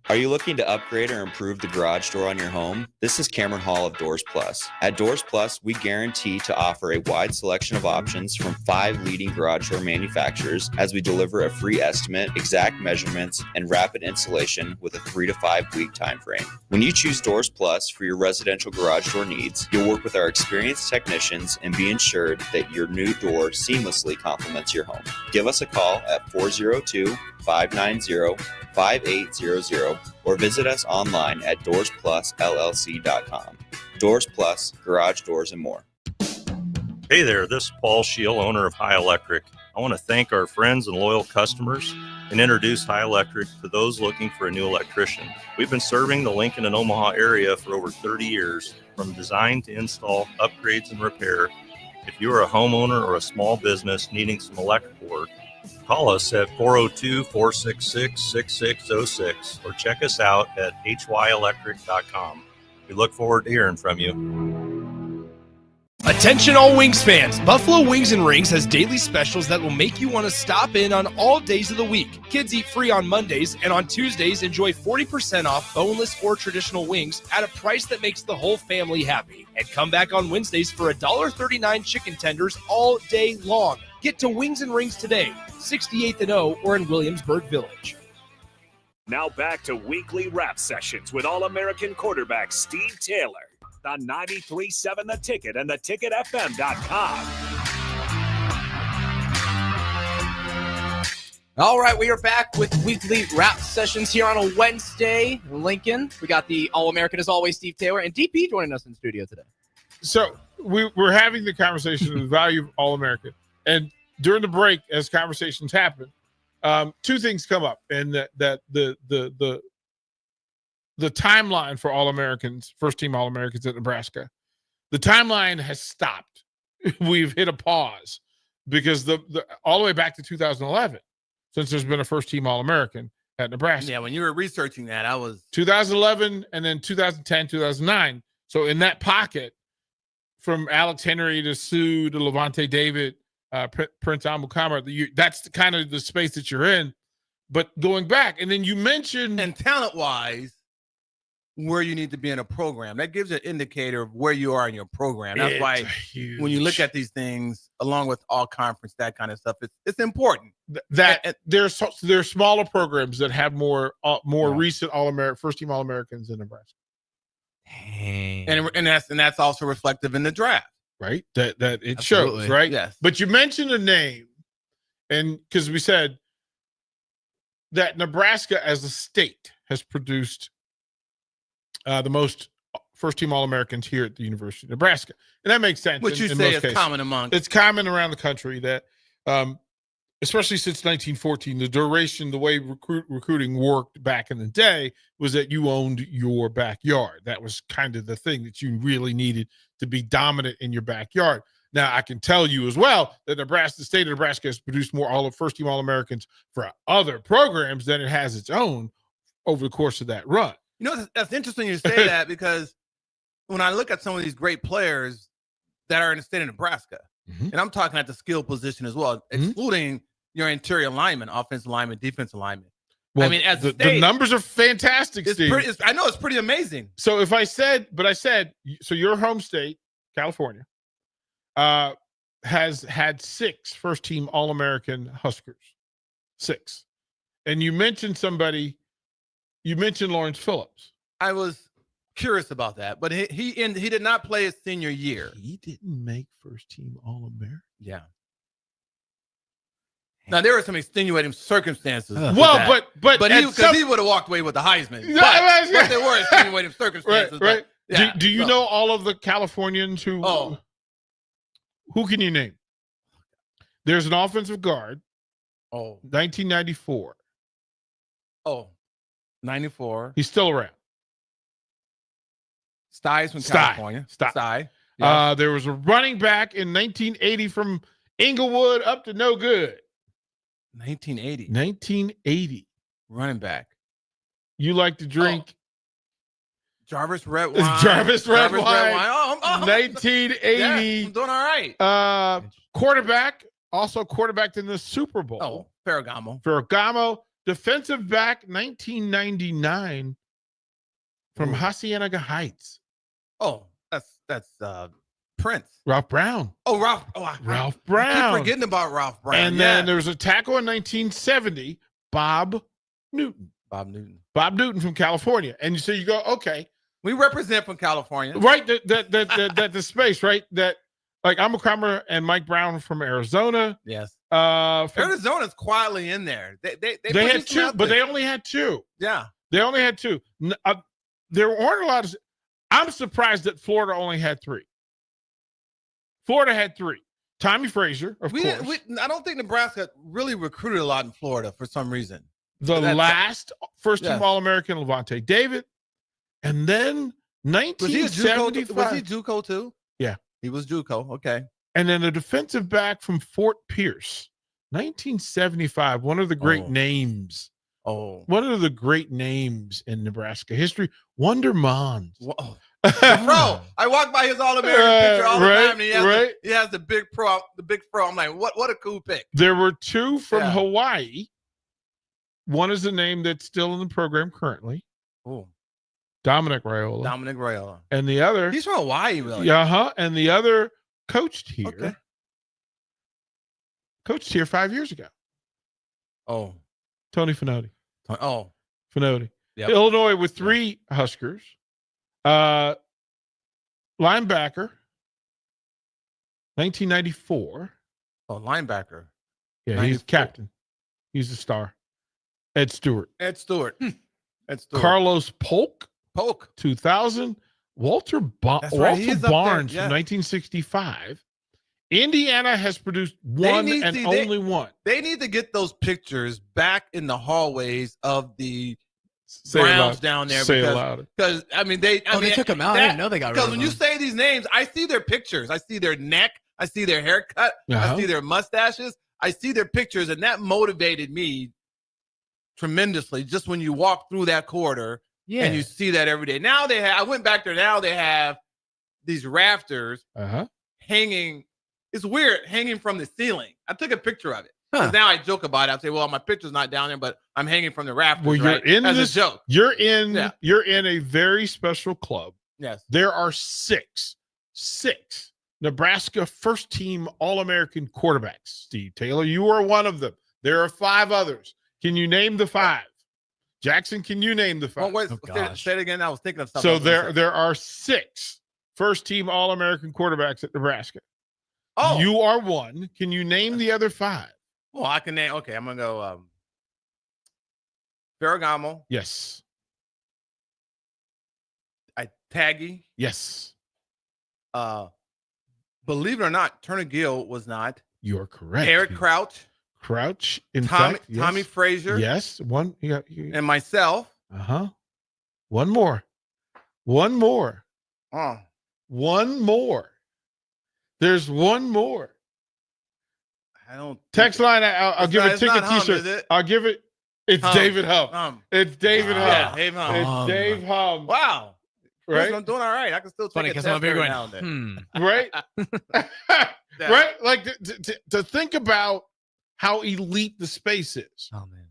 Are you looking to upgrade or improve the garage door on your home? This is Cameron Hall of Doors Plus. At Doors Plus, we guarantee to offer a wide selection of options from 5 leading garage door manufacturers as we deliver a free estimate, exact measurements, and rapid installation with a 3 to 5 week time frame. When you choose Doors Plus for your residential garage door needs, you'll work with our experienced technicians and be ensured that your new door seamlessly complements your home. Give us a call at 402-590-5800 or visit us online at DoorsPlusLLC.com. Doors Plus, garage doors, and more. Hey there, this is Paul Scheel, owner of High Electric. I want to thank our friends and loyal customers and introduce High Electric to those looking for a new electrician. We've been serving the Lincoln and Omaha area for over 30 years, from design to install, upgrades, and repair. If you are a homeowner or a small business needing some electrical work, Call us at 402-466-6606 or check us out at hyelectric.com. We look forward to hearing from you. Attention all Wings fans, Buffalo Wings and Rings has daily specials that will make you want to stop in on all days of the week. Kids eat free on Mondays, and on Tuesdays enjoy 40% off boneless or traditional wings at a price that makes the whole family happy. And come back on Wednesdays for $1.39 chicken tenders all day long. Get to Wings and Rings today, 68th and O or in Williamsburg Village. Now back to weekly rap sessions with All-American quarterback Steve Taylor on 93.7 The Ticket and theticketfm.com. All right, we are back with weekly rap sessions here on a Wednesday. Lincoln, we got the All-American, as always, Steve Taylor, and DP joining us in the studio today. So we're having the conversation of the value of All-American. And during the break, as conversations happen, two things come up, and that the timeline for All-Americans, first-team All-Americans at Nebraska, the timeline has stopped. We've hit a pause because the all the way back to 2011, since there's been a first-team All-American at Nebraska. Yeah, when you were researching that, I was 2011 and then 2010, 2009. So in that pocket, from Alex Henry to Sue to Levante David, Prince Amukamara, that's kind of the space that you're in. But going back, and then you mentioned, and talent-wise, where you need to be in a program. That gives an indicator of where you are in your program. That's why when you look at these things, along with all conference, that kind of stuff, it's important. There's smaller programs that have more recent All-American, first-team All-Americans in Nebraska. And that's also reflective in the draft, right? That it Absolutely. Shows, right? Yes. But you mentioned a name, and because we said that Nebraska as a state has produced the most first-team All-Americans here at the University of Nebraska, and that makes sense. Which you say is common among. It's common around the country that, especially since 1914, the duration, the way recruiting worked back in the day was that you owned your backyard. That was kind of the thing that you really needed to be dominant in your backyard. Now, I can tell you as well that the state of Nebraska has produced more first-team All-Americans for other programs than it has its own over the course of that run. You know, that's interesting you say that, because when I look at some of these great players that are in the state of Nebraska, and I'm talking at the skill position as well, excluding your interior lineman, offensive lineman, defensive lineman. Well, I mean, as the numbers are fantastic, Steve. I know it's pretty amazing. So I said, so your home state, California, has had 6 first-team All-American Huskers. 6. And you mentioned Lawrence Phillips. I was curious about that, but he did not play his senior year. He didn't make first-team All-American. Yeah. Now there were some extenuating circumstances. Well, but he would have walked away with the Heisman. But there were extenuating circumstances. Right. Yeah, do you know all of the Californians who? Oh. Who can you name? There's an offensive guard. 1994. 94. He's still around. Styes from California. Sty. Yes. There was a running back in 1980 from Inglewood up to no good. 1980. Running back. You like to drink? Jarvis Red Wine. Jarvis Red Wine. 1980. Yeah, I'm doing all right. Quarterback. Also quarterbacked in the Super Bowl. Ferragamo. Defensive back, 1999 from Hacienda Heights. Oh, that's Prince. Ralph Brown. Ralph Brown. I keep forgetting about Ralph Brown. And then there was a tackle in 1970, Bob Newton. Bob Newton from California. And so you go, okay. We represent from California. Right, that the space, right? That, like, Amukamara and Mike Brown from Arizona. Yes. Arizona's quietly in there. They had 2, but they only had 2. Yeah. They only had 2. There weren't a lot of. I'm surprised that Florida only had 3. Florida had 3. Tommy Frazier, of course. I don't think Nebraska really recruited a lot in Florida for some reason. The last first-team All-American, Levante David. And then 1975. Was he JUCO too? Yeah. He was JUCO. Okay. And then a defensive back from Fort Pierce, 1975, one of the great names. Oh. One of the great names in Nebraska history, Wonder Mons. Whoa. Bro, I walk by his All-American picture all the time, and he has the big pro. I'm like, what a cool pick. There were two from Hawaii. One is a name that's still in the program currently. Oh. Dominic Raiola. Dominic Raiola. And the other. He's from Hawaii, really. Yeah, and the other coached here. Okay. Coached here 5 years ago. Oh. Tony Finotti. Oh. Finotti. Yep. Illinois with 3 Huskers. Linebacker. 1994. Oh, linebacker. Yeah, he's captain. He's a star. Ed Stewart. Ed Stewart. Carlos Polk. 2000. Walter That's right, Walter he's up there, Barnes yeah. from 1965. Indiana has produced one and only one. They need to get those pictures back in the hallways of the Say it grounds loud. down there. Say it louder. Because, I mean, they took them out. I didn't know they got rid Because of when them. you say these names, I see their pictures. I see their neck. I see their haircut. Uh-huh. I see their mustaches. I see their pictures, and that motivated me tremendously just when you walk through that corridor and you see that every day. Now I went back there. Now they have these rafters hanging. It's weird, hanging from the ceiling. I took a picture of it. 'Cause now I joke about it. I say, well, my picture's not down there, but I'm hanging from the rafters. Well, you're right? in As this a joke. You're in a very special club. Yes. There are six Nebraska first team All-American quarterbacks. Steve Taylor, you are one of them. There are 5 others. Can you name the 5? Jackson, can you name the 5? Well, wait, say it again. I was thinking of something. So there are 6 first team All-American quarterbacks at Nebraska. Oh. You are one. Can you name the other 5? Well, I can name. Okay, I'm gonna go. Ferragamo. Yes. Taggy. Yes. Believe it or not, Turner Gill was not. You're correct. Eric Crouch. In Tommy, fact, yes. Tommy Frazier. Yes. One. And myself. One more. One more. Oh. One more. There's one more. I don't. Text line. I'll give a ticket T-shirt. I'll give it. It's David Hum. It's David Hum. Yeah, Dave Hum. It's Dave Hum. Wow. Right? I'm doing all right. I can still Funny take a because I'm test over here every going, now and then. Right? Right? Like to think about how elite the space is. Oh, man.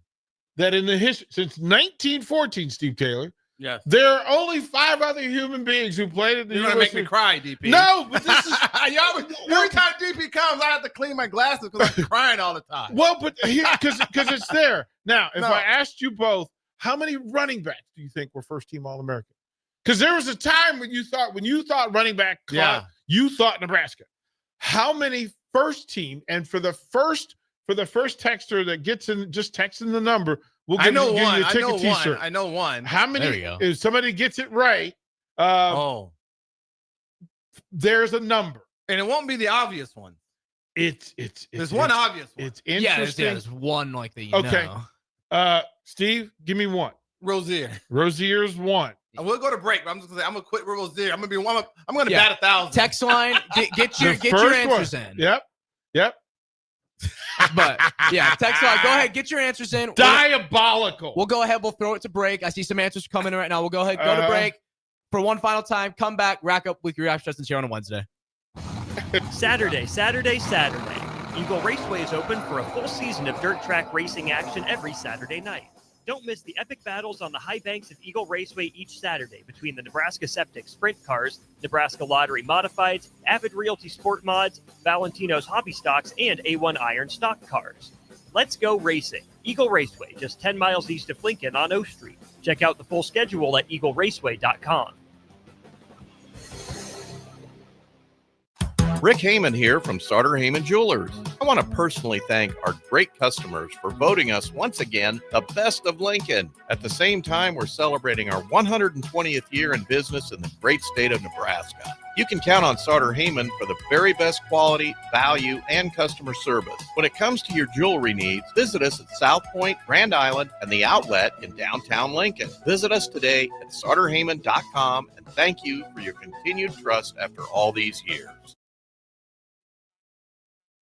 That in the history, since 1914, Steve Taylor, Yes. there are only 5 other human beings who played at the You're gonna make University. me cry, DP. No, but this is every time DP comes, I have to clean my glasses because I'm crying all the time. well, but here because it's there. Now, if No. I asked you both, how many running backs do you think were first team All-American? Because there was a time when you thought running back club, you thought Nebraska. How many first team? And for the first texter that gets in, just text in the number. We'll give you a ticket T-shirt. I know one. How many? There we go. If somebody gets it right, there's a number. And it won't be the obvious one. There's one obvious one. It's interesting. There's one like that. Okay. Steve, give me one. Rozier. Rozier's one. I will go to break, but I'm just gonna say I'm gonna quit Rozier. I'm gonna be one. I'm gonna bat 1,000. Text line. Get your The first answers one. in. Yep. But yeah, text line. Go ahead. Get your answers in. Diabolical. We'll go ahead. We'll throw it to break. I see some answers coming in right now. We'll go ahead. Go to break for one final time. Come back. Rack up with your reaction sessions here on a Wednesday. Saturday. Eagle Raceway is open for a full season of dirt track racing action every Saturday night. Don't miss the epic battles on the high banks of Eagle Raceway each Saturday between the Nebraska Septic Sprint Cars, Nebraska Lottery Modifieds, Avid Realty Sport Mods, Valentino's Hobby Stocks, and A1 Iron Stock Cars. Let's go racing. Eagle Raceway, just 10 miles east of Lincoln on O Street. Check out the full schedule at eagleraceway.com. Rick Heyman here from Sauter Heyman Jewelers. I want to personally thank our great customers for voting us once again the best of Lincoln. At the same time, we're celebrating our 120th year in business in the great state of Nebraska. You can count on Sauter Heyman for the very best quality, value, and customer service. When it comes to your jewelry needs, visit us at South Point, Grand Island, and the Outlet in downtown Lincoln. Visit us today at sauterheyman.com, and thank you for your continued trust after all these years.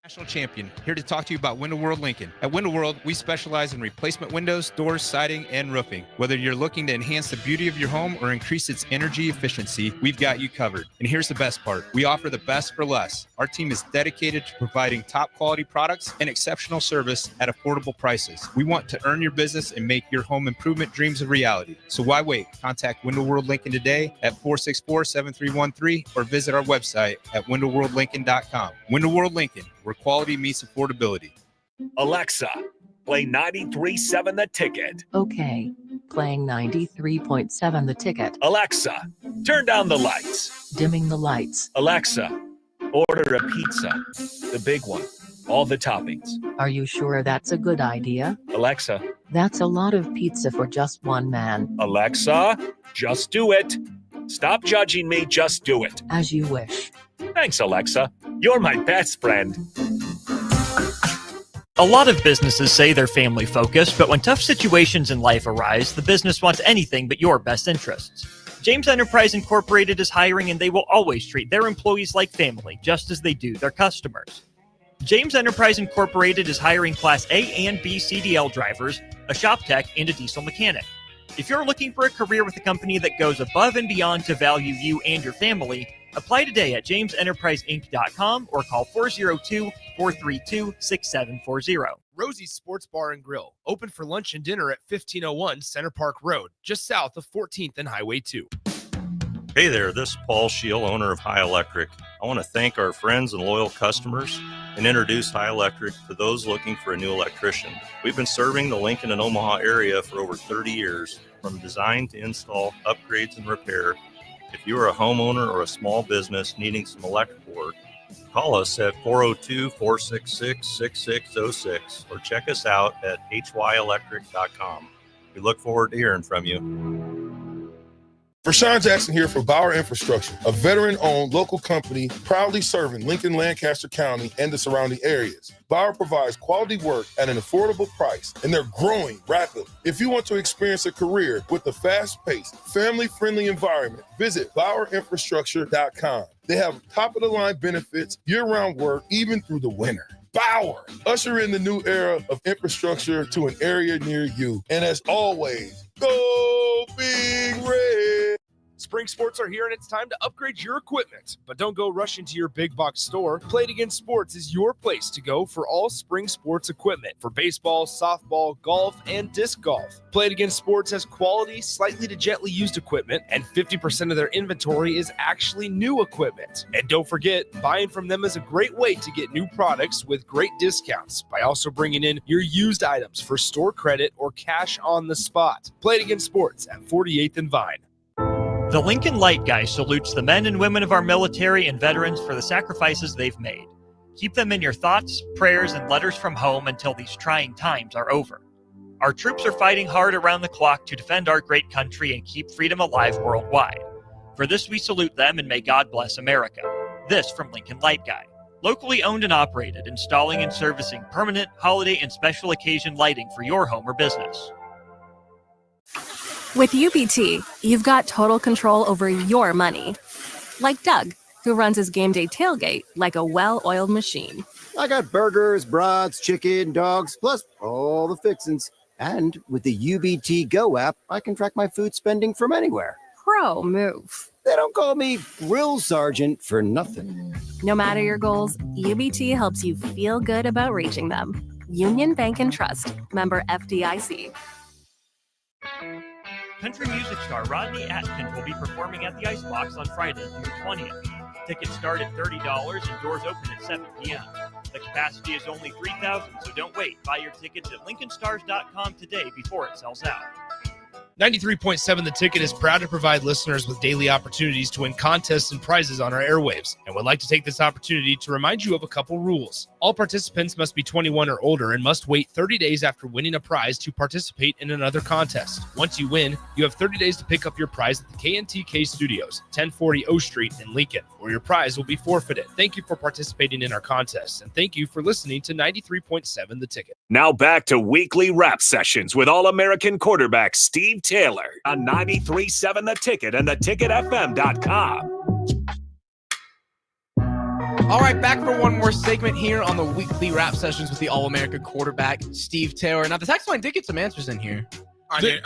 National champion, here to talk to you about Window World Lincoln. At Window World, we specialize in replacement windows, doors, siding, and roofing. Whether you're looking to enhance the beauty of your home or increase its energy efficiency, we've got you covered. And here's the best part. We offer the best for less. Our team is dedicated to providing top quality products and exceptional service at affordable prices. We want to earn your business and make your home improvement dreams a reality. So why wait? Contact Window World Lincoln today at 464-7313 or visit our website at windowworldlincoln.com. Window World Lincoln, where quality meets affordability. Alexa, play 93.7 The Ticket. Okay, playing 93.7 The Ticket. Alexa, turn down the lights. Dimming the lights. Alexa, order a pizza. The big one. All the toppings. Are you sure that's a good idea? Alexa. That's a lot of pizza for just one man. Alexa, just do it. Stop judging me, just do it. As you wish. Thanks, Alexa. You're my best friend. A lot of businesses say they're family focused, but when tough situations in life arise, the business wants anything but your best interests. James Enterprise Incorporated is hiring, and they will always treat their employees like family, just as they do their customers. James Enterprise Incorporated is hiring Class A and B CDL drivers, a shop tech, and a diesel mechanic. If you're looking for a career with a company that goes above and beyond to value you and your family, apply today at jamesenterpriseinc.com or call 402-432-6740. Rosie's Sports Bar and Grill, open for lunch and dinner at 1501 Center Park Road, just south of 14th and Highway 2. Hey there, this is Paul Scheel, owner of High Electric. I want to thank our friends and loyal customers and introduce High Electric to those looking for a new electrician. We've been serving the Lincoln and Omaha area for over 30 years, from design to install, upgrades, and repair. If you are a homeowner or a small business needing some electrical work, call us at 402-466-6606 or check us out at hyelectric.com. We look forward to hearing from you. Rashawn Jackson here for Bauer Infrastructure, a veteran-owned local company proudly serving Lincoln, Lancaster County, and the surrounding areas. Bauer provides quality work at an affordable price, and they're growing rapidly. If you want to experience a career with a fast-paced, family-friendly environment, visit BauerInfrastructure.com. They have top-of-the-line benefits, year-round work, even through the winter. Bauer, usher in the new era of infrastructure to an area near you. And as always, go Big Red! Spring sports are here and it's time to upgrade your equipment. But don't go rushing to your big box store. Play It Again Sports is your place to go for all spring sports equipment for baseball, softball, golf, and disc golf. Play It Again Sports has quality, slightly to gently used equipment, and 50% of their inventory is actually new equipment. And don't forget, buying from them is a great way to get new products with great discounts by also bringing in your used items for store credit or cash on the spot. Play It Again Sports at 48th and Vine. The Lincoln Light Guy salutes the men and women of our military and veterans for the sacrifices they've made. Keep them in your thoughts, prayers, and letters from home until these trying times are over. Our troops are fighting hard around the clock to defend our great country and keep freedom alive worldwide. For this, we salute them and may God bless America. This from Lincoln Light Guy. Locally owned and operated, installing and servicing permanent, holiday, and special occasion lighting for your home or business. With UBT, you've got total control over your money. Like Doug, who runs his game day tailgate like a well-oiled machine. I got burgers, brats, chicken, dogs, plus all the fixins. And with the UBT Go app, I can track my food spending from anywhere. Pro move. They don't call me Grill Sergeant for nothing. No matter your goals, UBT helps you feel good about reaching them. Union Bank and Trust. Member FDIC. Country music star Rodney Atkins will be performing at the Icebox on Friday, June 20th. Tickets start at $30 and doors open at 7 p.m. The capacity is only 3,000, so don't wait. Buy your tickets at LincolnStars.com today before it sells out. 93.7 The Ticket is proud to provide listeners with daily opportunities to win contests and prizes on our airwaves, and would like to take this opportunity to remind you of a couple rules. All participants must be 21 or older and must wait 30 days after winning a prize to participate in another contest. Once you win, you have 30 days to pick up your prize at the KNTK Studios, 1040 O Street in Lincoln, or your prize will be forfeited. Thank you for participating in our contest, and thank you for listening to 93.7 The Ticket. Now back to weekly rap sessions with All-American quarterback Steve Taylor on 93.7 The Ticket and theticketfm.com. All right, back for one more segment here on the weekly rap sessions with the All-American quarterback, Steve Taylor. Now, the text line did get some answers in here. Are they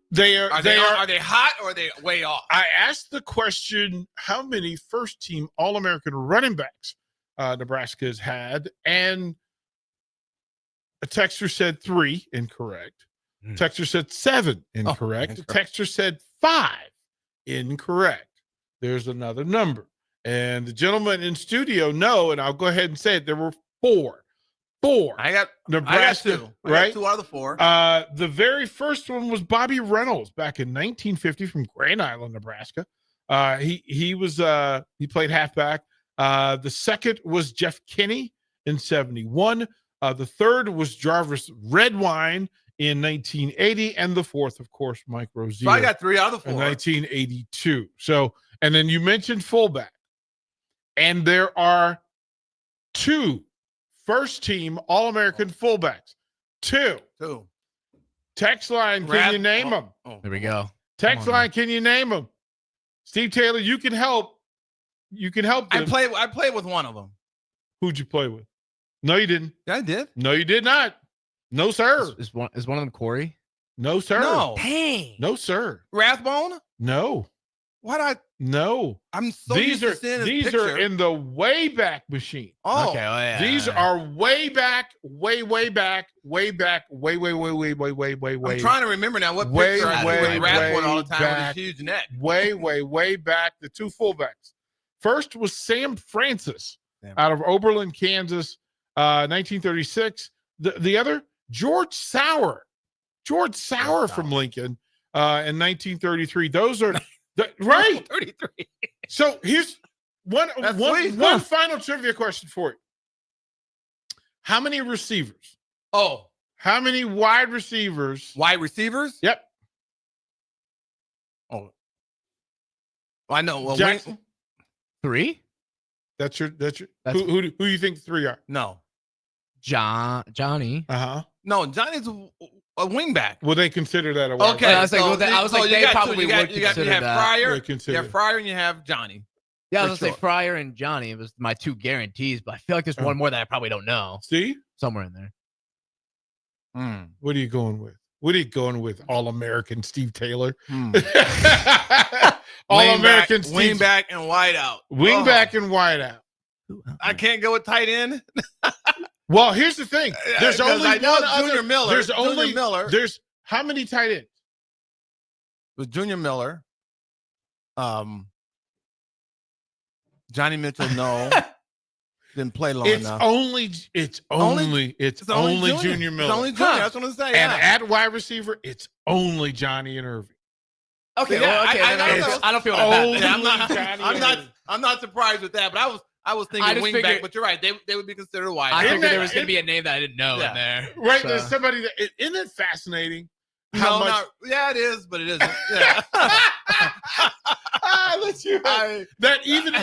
They are hot or are they way off? I asked the question, how many first-team All-American running backs Nebraska has had, and a texter said 3, incorrect. Texter said 7, incorrect. Texter said 5, incorrect. There's another number. And the gentleman in studio know, and I'll go ahead and say it, there were 4. I got Nebraska, 2. right? 2 out of the 4. The very first one was Bobby Reynolds back in 1950 from Grand Island, Nebraska. He played halfback. The second was Jeff Kinney in 71. The third was Jarvis Redwine in 1980, and the fourth, of course, Mike Rozier. So I got 3 out of the 4 in 1982. So, and then you mentioned fullback, and there are 2 first-team All-American fullbacks. 2. Text line, can you name them? There we go. Text line, can you name them? Steve Taylor, you can help. You can help them. I played with one of them. Who'd you play with? No, you didn't. Yeah, I did. No, you did not. No, sir. Is one of them Corey? No, sir. No. Dang. No, sir. Rathbone? No. No. I'm so these used to seeing this these picture. are in the Wayback Machine. Oh. Okay. Oh, yeah. These are way back, way back. I'm trying to remember now what picture I see Rathbone all the time with his huge neck. Way back. The 2 fullbacks. First was Sam Francis out of Oberlin, Kansas, 1936. The other, George Sauer from Lincoln in 1933. Those are right. 33. So here's one final trivia question for you. How many receivers? Oh. How many wide receivers? Wide receivers? Yep. Oh. I know. Well, Jackson? 3? That's your who do you think 3 are? No. Johnny. No, Johnny's a wingback. Well, they consider that a wide Okay. I was like, they probably would consider you have that. Fryer, They you have Fryer, and you have Johnny. Yeah, I For was gonna say Fryer and Johnny. It was my 2 guarantees, but I feel like there's one more that I probably don't know. See? Somewhere in there. What are you going with? All-American Steve Taylor? All-American Steve. Wingback and wide out. Wingback and wide out. I can't go with tight end. Well, here's the thing. There's only I know one other. Junior Miller. There's only Junior Miller. There's how many tight ends? With Junior Miller. Johnny Mitchell, no. Didn't play long enough. It's only Junior Miller. It's only Junior. That's what I'm saying. And at wide receiver, it's only Johnny and Irving. Okay, Yeah, well, okay. I don't feel like that. I'm not surprised with that, but I was thinking wingback, but you're right. They would be considered wide. I figured there was going to be a name that I didn't know in there. Right, So. there's somebody that isn't it fascinating? Yeah, it is, but it isn't. Yeah. That even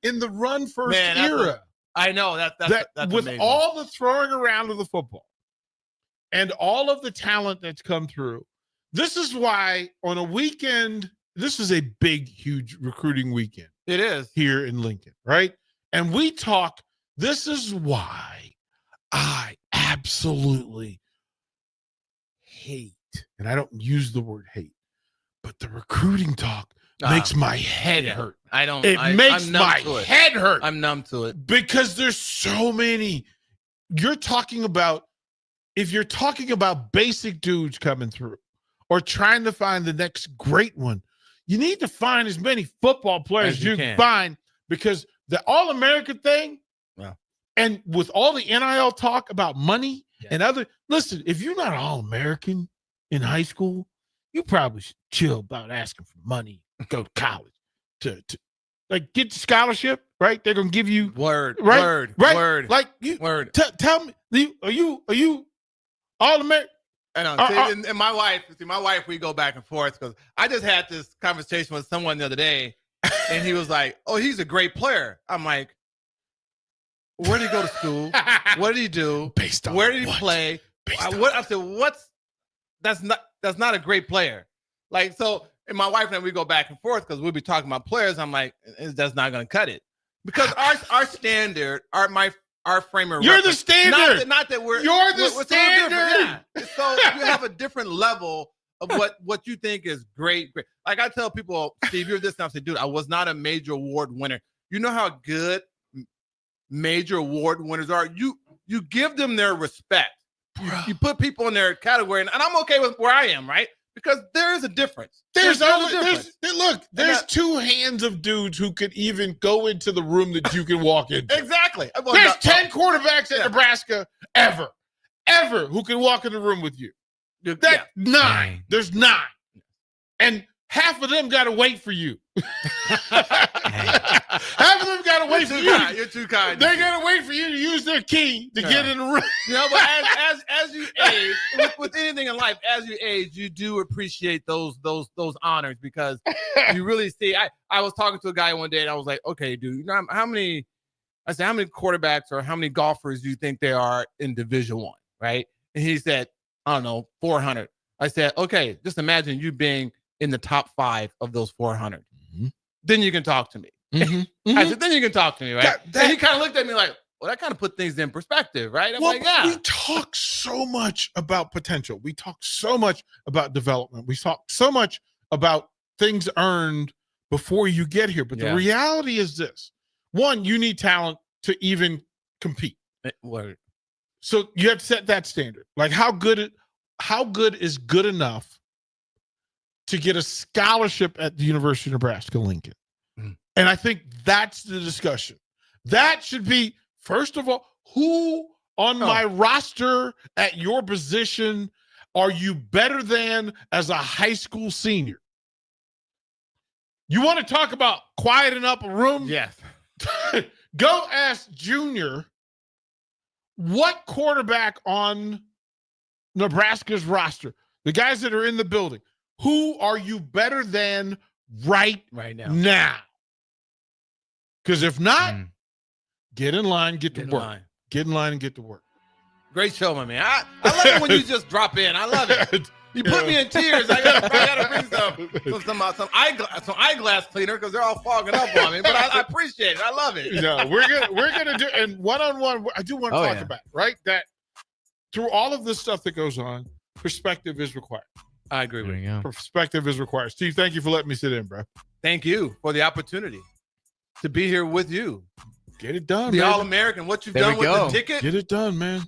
in the run first era. I know that's with amazing. all the throwing around of the football and all of the talent that's come through. This is why on a weekend, this is a big, huge recruiting weekend. It is here in Lincoln, right? And we talk, this is why I absolutely hate, and I don't use the word hate, but the recruiting talk makes my head hurt. It makes my head hurt. I'm numb to it. Because there's so many. If you're talking about basic dudes coming through or trying to find the next great one, you need to find as many football players as you can find, because the All-American thing, and with all the NIL talk about money and listen, if you're not All-American in high school, you probably should chill about asking for money, go to college, to like get the scholarship, right? They're gonna give you word. Like you tell me, are you All-American? I know. And my wife, we go back and forth because I just had this conversation with someone the other day, and he was like, "Oh, he's a great player." I'm like, "Where did he go to school? What did he do? Based on where did he play? I said, that's not a great player." Like, so, and my wife and I, we go back and forth because we'll be talking about players. I'm like, that's not going to cut it. Because our standard, our frame of You're the reference, standard. Not that we're You're the we're so different. standard. Yeah. So you have a different level of what you think is great. Like I tell people, Steve, you're this now. I say, dude, I was not a major award winner. You know how good major award winners are? You give them their respect. You put people in their category, and I'm okay with where I am, right? Because there is a difference. There's two hands of dudes who could even go into the room that you can walk into. Exactly. There's 10 quarterbacks at Nebraska ever who can walk in the room with you. That's 9. There's 9. And half of them got to wait for you. Half of them got to wait for you. You're too kind. They got to wait for you to use their key to get in the room. You know, but as you age, with anything in life, as you age, you do appreciate those honors because you really see. I was talking to a guy one day and I was like, okay, dude, you know how many quarterbacks or how many golfers do you think there are in Division I, right? And he said, I don't know, 400. I said, okay, just imagine you being in the top 5 of those 400. Mm-hmm. Then you can talk to me. Mm-hmm. I said, then you can talk to me, right? And he kind of looked at me like, well, that kind of put things in perspective, right? I'm like, yeah. We talk so much about potential. We talk so much about development. We talk so much about things earned before you get here. But the reality is this. One, you need talent to even compete. Word. So you have to set that standard. Like how good is good enough to get a scholarship at the University of Nebraska Lincoln? Mm. And I think that's the discussion. That should be, first of all, who on my roster at your position are you better than as a high school senior? You want to talk about quieting up a room? Yes. Go ask Junior what quarterback on Nebraska's roster, the guys that are in the building, who are you better than right now? Because if not, get in line, get to work. Get in line and get to work. Great show, my man. I love it when you just drop in. I love it. You put me in tears. I gotta bring some eyeglass cleaner because they're all fogging up on me. But I appreciate it. I love it. No, we're gonna do, and one-on-one. I do want to talk about right that through all of this stuff that goes on, perspective is required. I agree with you. Perspective is required. Steve, thank you for letting me sit in, bro. Thank you for the opportunity to be here with you. Get it done, the man. All-American. What you've done with the ticket. Get it done, man.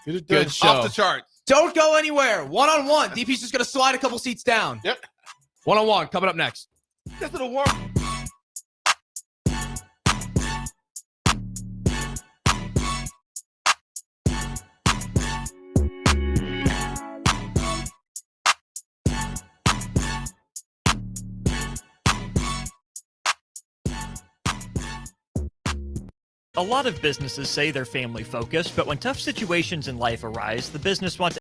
Get it done. Good show. Off the charts. Don't go anywhere. One-on-one. DP's just going to slide a couple seats down. Yep. One-on-one coming up next. Just to the warm. A lot of businesses say they're family focused, but when tough situations in life arise, the business wants